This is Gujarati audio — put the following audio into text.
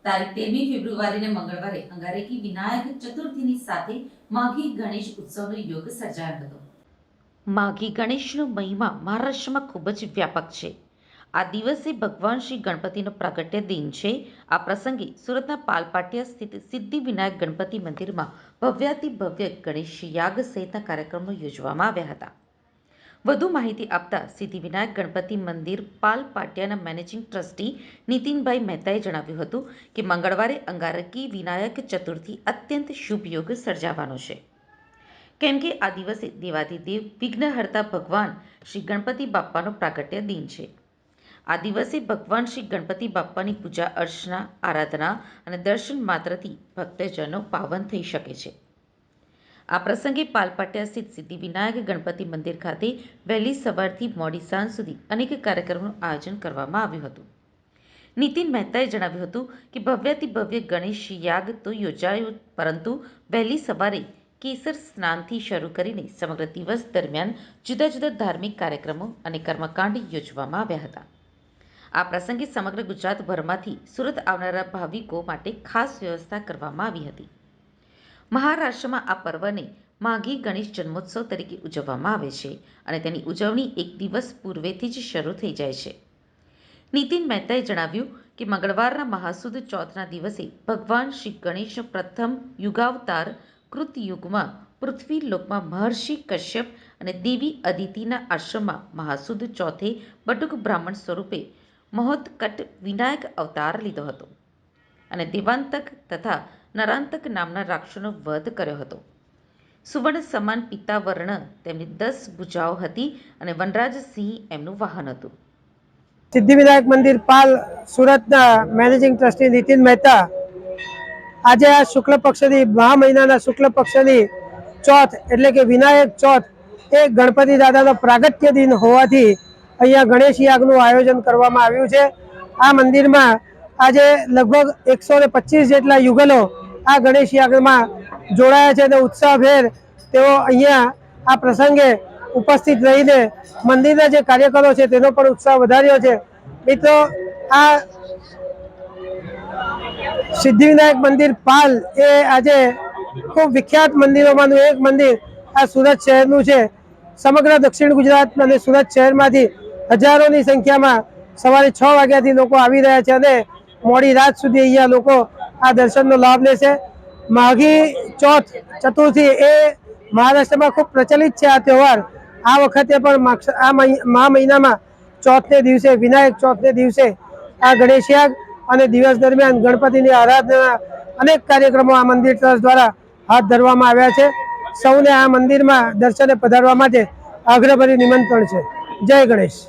તારીખ 13મી ફેબ્રુઆરીને મંગળવારે અંગારેકી વિનાયક ચતુર્થીની સાથે માઘી ગણેશ ઉત્સવનો યોગ સર્જાયો હતો। માઘી ગણેશનો મહિમા મહારાષ્ટ્રમાં ખૂબ જ વ્યાપક છે। આ દિવસે ભગવાન શ્રી ગણપતિનો પ્રાગટ્ય દિન છે। આ પ્રસંગે સુરતના પાલપાટિયા સ્થિત સિદ્ધિ વિનાયક ગણપતિ મંદિરમાં ભવ્યાતિભવ્ય ગણેશ યાગ સહિતના કાર્યક્રમો યોજવામાં આવ્યા હતા। વધુ માહિતી આપતા સિદ્ધિ વિનાયક ગણપતિ મંદિર પાલપાટિયાના મેનેજિંગ ટ્રસ્ટી નીતિનભાઈ મહેતાએ જણાવ્યું હતું કે મંગળવારે અંગારકી વિનાયક ચતુર્થી અત્યંત શુભ યોગ સર્જાવાનો છે, કેમ કે આ દિવસે દેવાધિદેવ વિઘ્નહર્તા ભગવાન શ્રી ગણપતિ બાપ્પાનો પ્રાગટ્ય દિન છે। આ દિવસે ભગવાન શ્રી ગણપતિ બાપ્પાની પૂજા અર્ચના, આરાધના અને દર્શન માત્રથી ભક્તજનો પાવન થઈ શકે છે। આ પ્રસંગે પાલપાટિયા સ્થિત સિદ્ધિ વિનાયક ગણપતિ મંદિર ખાતે વહેલી સવારથી મોડી સાંજ સુધી અનેક કાર્યક્રમોનું આયોજન કરવામાં આવ્યું હતું। નીતિન મહેતાએ જણાવ્યું હતું કે ભવ્યાતિભવ્ય ગણેશ યાગ તો યોજાયો, પરંતુ વહેલી સવારે કેસર સ્નાનથી શરૂ કરીને સમગ્ર દિવસ દરમિયાન જુદા જુદા ધાર્મિક કાર્યક્રમો અને કર્મકાંડ યોજવામાં આવ્યા હતા। આ પ્રસંગે સમગ્ર ગુજરાતભરમાંથી સુરત આવનારા ભાવિકો માટે ખાસ વ્યવસ્થા કરવામાં આવી હતી। મહારાષ્ટ્રમાં આ પર્વને માઘી ગણેશ જન્મોત્સવ તરીકે ઉજવવામાં આવે છે અને તેની ઉજવણી એક દિવસ પૂર્વેથી જ શરૂ થઈ જાય છે। નીતિન મહેતાએ જણાવ્યું કે મંગળવારના મહાસુદ ચોથના દિવસે ભગવાન શ્રી ગણેશનો પ્રથમ યુગાવતાર કૃતયુગમાં પૃથ્વી લોકમાં મહર્ષિ કશ્યપ અને દેવી અદિતિના આશ્રમમાં મહાસુદ ચોથે બટુક બ્રાહ્મણ સ્વરૂપે મહોત્કટ વિનાયક અવતાર લીધો હતો અને દેવાંતક તથા નરાંતક નામના રાક્ષસોનો વધ કર્યો હતો। સુવર્ણ સમાન પીતાવર્ણ તેમની 10 ભુજાઓ હતી અને વનરાજ સિંહ એમનું વાહન હતું। સિદ્ધિ વિનાયક મંદિર પાલ સુરતના મેનેજિંગ ટ્રસ્ટી નીતિન મહેતા આજે આ શુક્લ પક્ષની મહા મહિનાના શુક્લ પક્ષની ચોથ એટલે કે વિનાયક ચોથ એ ગણપતિ દાદાનો પ્રાગટ્ય દિન હોવાથી અહીંયા ગણેશ યાગનું આયોજન કરવામાં આવ્યું છે। આ મંદિરમાં આજે લગભગ 125 જેટલા યુગલો આ ગણેશ યાગમાં જોડાયા છે અને ઉત્સાહભેર તેઓ અહીંયા આ પ્રસંગે ઉપસ્થિત રહીને મંદિરના જે કાર્યકરો છે તેનો પણ ઉત્સાહ વધાર્યો છે। મિત્રો, આ સિદ્ધિ વિનાયક મંદિર પાલ એ આજે ખૂબ વિખ્યાત મંદિરોમાંનું એક મંદિર આ સુરત શહેરનું છે। સમગ્ર દક્ષિણ ગુજરાત અને સુરત શહેરમાંથી હજારોની સંખ્યામાં સવારે 6 વાગ્યાથી લોકો આવી રહ્યા છે અને મોડી રાત સુધી અહીંયા લોકો આ દર્શનનો લાભ લેશે। માઘી ચોથ ચતુર્થી એ મહારાષ્ટ્રમાં ખૂબ પ્રચલિત છે આ તહેવાર। આ વખતે પણ આ મહા મહિનામાં ચોથને દિવસે વિનાયક ચોથને દિવસે આ ગણેશ યાગ અને દિવસ દરમિયાન ગણપતિની આરાધના અનેક કાર્યક્રમો આ મંદિર ટ્રસ્ટ દ્વારા હાથ ધરવામાં આવ્યા છે। સૌને આ મંદિરમાં દર્શને પધારવા માટે આગ્રહભર્યું નિમંત્રણ છે। જય ગણેશ।